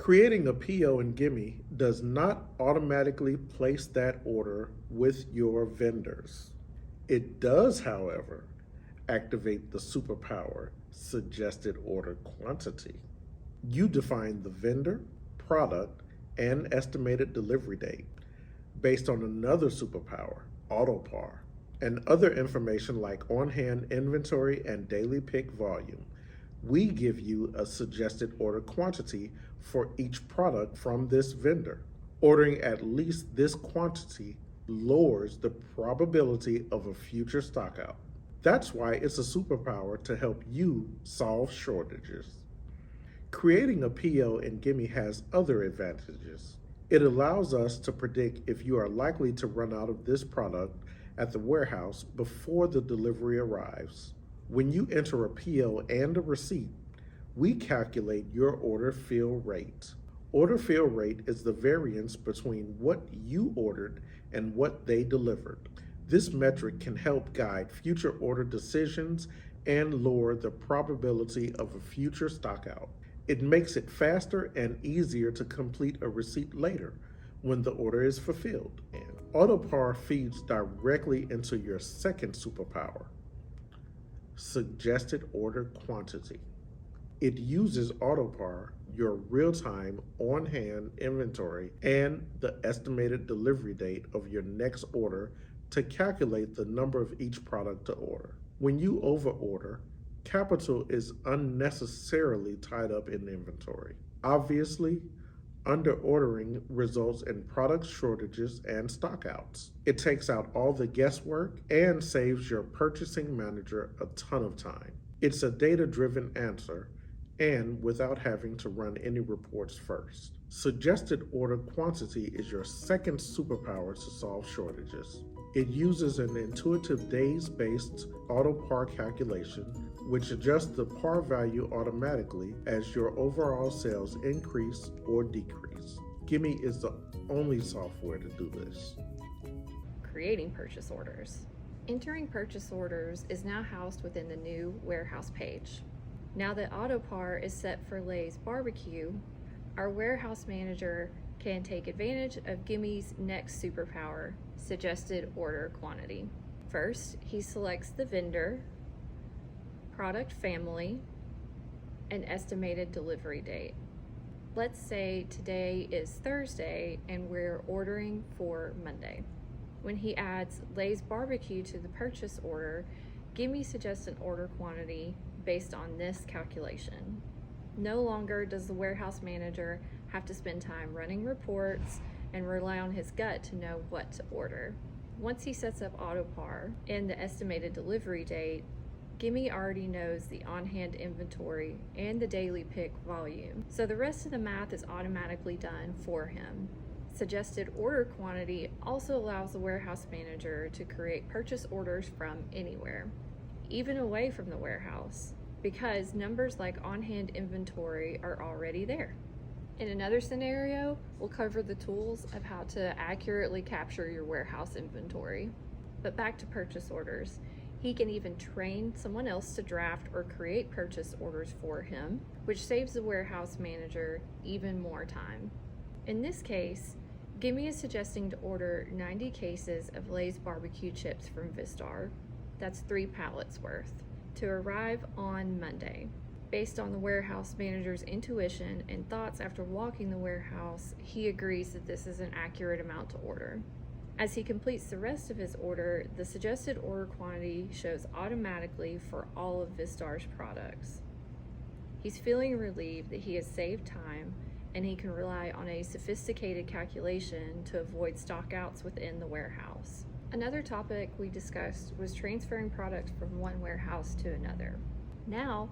Creating a PO in Gimme does not automatically place that order with your vendors. It does, however, activate the superpower suggested order quantity. You define the vendor, product, and estimated delivery date based on another superpower, AutoPAR, and other information like on hand inventory and daily pick volume. We give you a suggested order quantity for each product from this vendor. Ordering at least this quantity lowers the probability of a future stockout. That's why it's a superpower to help you solve shortages. Creating a PO in Gimme has other advantages. It allows us to predict if you are likely to run out of this product at the warehouse before the delivery arrives. When you enter a PO and a receipt, we calculate your order fill rate. Order fill rate is the variance between what you ordered and what they delivered. This metric can help guide future order decisions and lower the probability of a future stockout. It makes it faster and easier to complete a receipt later when the order is fulfilled. And AutoPAR feeds directly into your second superpower, suggested order quantity. It uses AutoPAR, your real-time on-hand inventory, and the estimated delivery date of your next order to calculate the number of each product to order. When you overorder, capital is unnecessarily tied up in inventory. Obviously, underordering results in product shortages and stockouts. It takes out all the guesswork and saves your purchasing manager a ton of time. It's a data-driven answer and without having to run any reports first. Suggested order quantity is your second superpower to solve shortages. It uses an intuitive days-based AutoPAR calculation, which adjusts the PAR value automatically as your overall sales increase or decrease. Gimme is the only software to do this. Creating purchase orders. Entering purchase orders is now housed within the new warehouse page. Now that AutoPAR is set for Lay's Barbecue, our warehouse manager can take advantage of Gimme's next superpower, suggested order quantity. First, he selects the vendor, product family, and estimated delivery date. Let's say today is Thursday and we're ordering for Monday. When he adds Lay's Barbecue to the purchase order, Gimme suggests an order quantity based on this calculation. No longer does the warehouse manager have to spend time running reports and rely on his gut to know what to order. Once he sets up AutoPAR and the estimated delivery date, Gimme already knows the on-hand inventory and the daily pick volume, so the rest of the math is automatically done for him. Suggested order quantity also allows the warehouse manager to create purchase orders from anywhere, even away from the warehouse, because numbers like on-hand inventory are already there. In another scenario, we'll cover the tools of how to accurately capture your warehouse inventory. But back to purchase orders. He can even train someone else to draft or create purchase orders for him, which saves the warehouse manager even more time. In this case, Gimme is suggesting to order 90 cases of Lay's barbecue chips from Vistar. That's 3 pallets worth, to arrive on Monday. Based on the warehouse manager's intuition and thoughts after walking the warehouse, he agrees that this is an accurate amount to order. As he completes the rest of his order, the suggested order quantity shows automatically for all of Vistar's products. He's feeling relieved that he has saved time and he can rely on a sophisticated calculation to avoid stockouts within the warehouse. Another topic we discussed was transferring products from one warehouse to another. Now,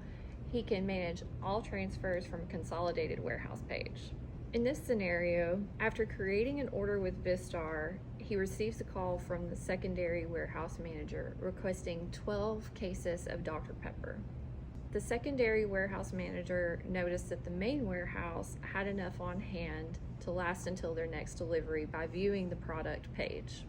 he can manage all transfers from a consolidated warehouse page. In this scenario, after creating an order with Vistar, he receives a call from the secondary warehouse manager requesting 12 cases of Dr. Pepper. The secondary warehouse manager noticed that the main warehouse had enough on hand to last until their next delivery by viewing the product page.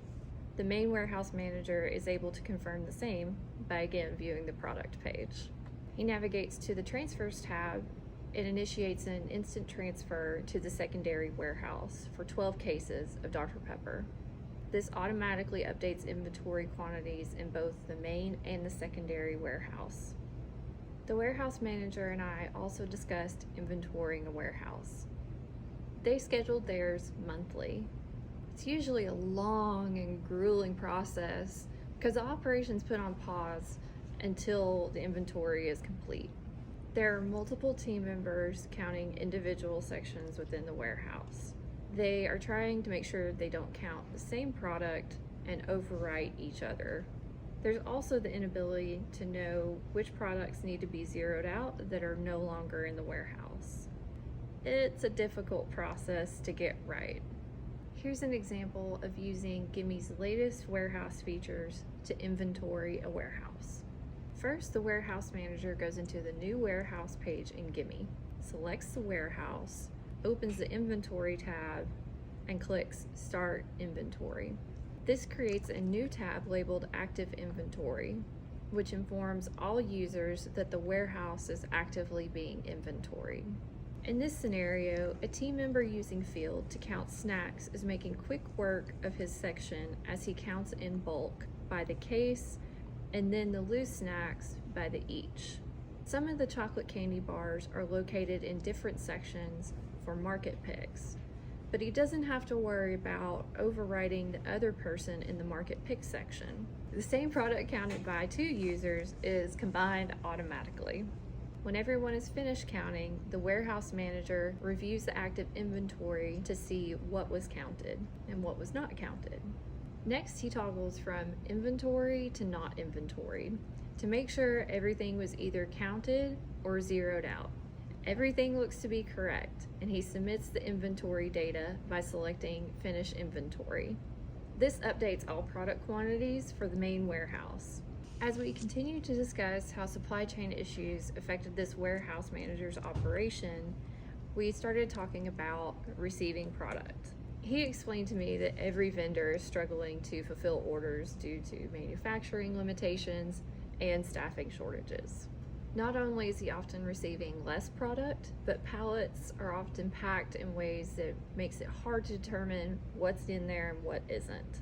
The main warehouse manager is able to confirm the same by again viewing the product page. He navigates to the Transfers tab it initiates an instant transfer to the secondary warehouse for 12 cases of Dr. Pepper. This automatically updates inventory quantities in both the main and the secondary warehouse. The warehouse manager and I also discussed inventorying a warehouse. They scheduled theirs monthly. It's usually a long and grueling process because the operation's put on pause until the inventory is complete. There are multiple team members counting individual sections within the warehouse. They are trying to make sure they don't count the same product and overwrite each other. There's also the inability to know which products need to be zeroed out that are no longer in the warehouse. It's a difficult process to get right. Here's an example of using Gimme's latest warehouse features to inventory a warehouse. First, the warehouse manager goes into the new warehouse page in Gimme, selects the warehouse, opens the inventory tab, and clicks Start Inventory. This creates a new tab labeled Active Inventory, which informs all users that the warehouse is actively being inventoried. In this scenario, a team member using Field to count snacks is making quick work of his section as he counts in bulk by the case and then the loose snacks by the each. Some of the chocolate candy bars are located in different sections for market picks, but he doesn't have to worry about overwriting the other person in the market pick section. The same product counted by 2 users is combined automatically. When everyone is finished counting, the warehouse manager reviews the active inventory to see what was counted and what was not counted. Next, he toggles from inventory to not inventoried to make sure everything was either counted or zeroed out. Everything looks to be correct, and he submits the inventory data by selecting Finish Inventory. This updates all product quantities for the main warehouse. As we continue to discuss how supply chain issues affected this warehouse manager's operation, we started talking about receiving product. He explained to me that every vendor is struggling to fulfill orders due to manufacturing limitations and staffing shortages. Not only is he often receiving less product, but pallets are often packed in ways that makes it hard to determine what's in there and what isn't.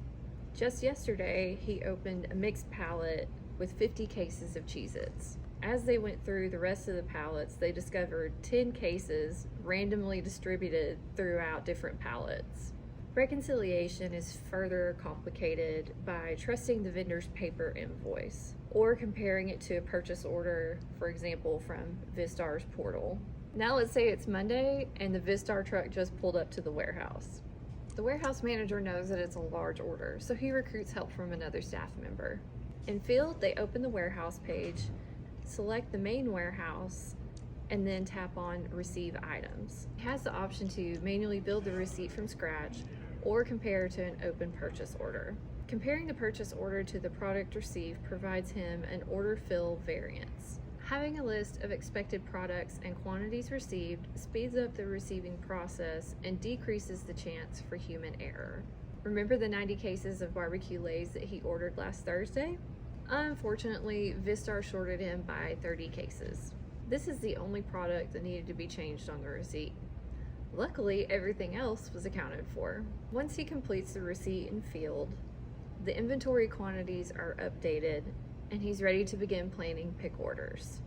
Just yesterday, he opened a mixed pallet with 50 cases of Cheez-Its. As they went through the rest of the pallets, they discovered 10 cases randomly distributed throughout different pallets. Reconciliation is further complicated by trusting the vendor's paper invoice or comparing it to a purchase order, for example, from Vistar's portal. Now let's say it's Monday and the Vistar truck just pulled up to the warehouse. The warehouse manager knows that it's a large order, so he recruits help from another staff member. In Field, they open the warehouse page, select the main warehouse, and then tap on Receive Items. He has the option to manually build the receipt from scratch or compare to an open purchase order. Comparing the purchase order to the product received provides him an order fill variance. Having a list of expected products and quantities received speeds up the receiving process and decreases the chance for human error. Remember the 90 cases of barbecue Lays that he ordered last Thursday? Unfortunately, Vistar shorted him by 30 cases. This is the only product that needed to be changed on the receipt. Luckily, everything else was accounted for. Once he completes the receipt in Field, the inventory quantities are updated and he's ready to begin planning pick orders.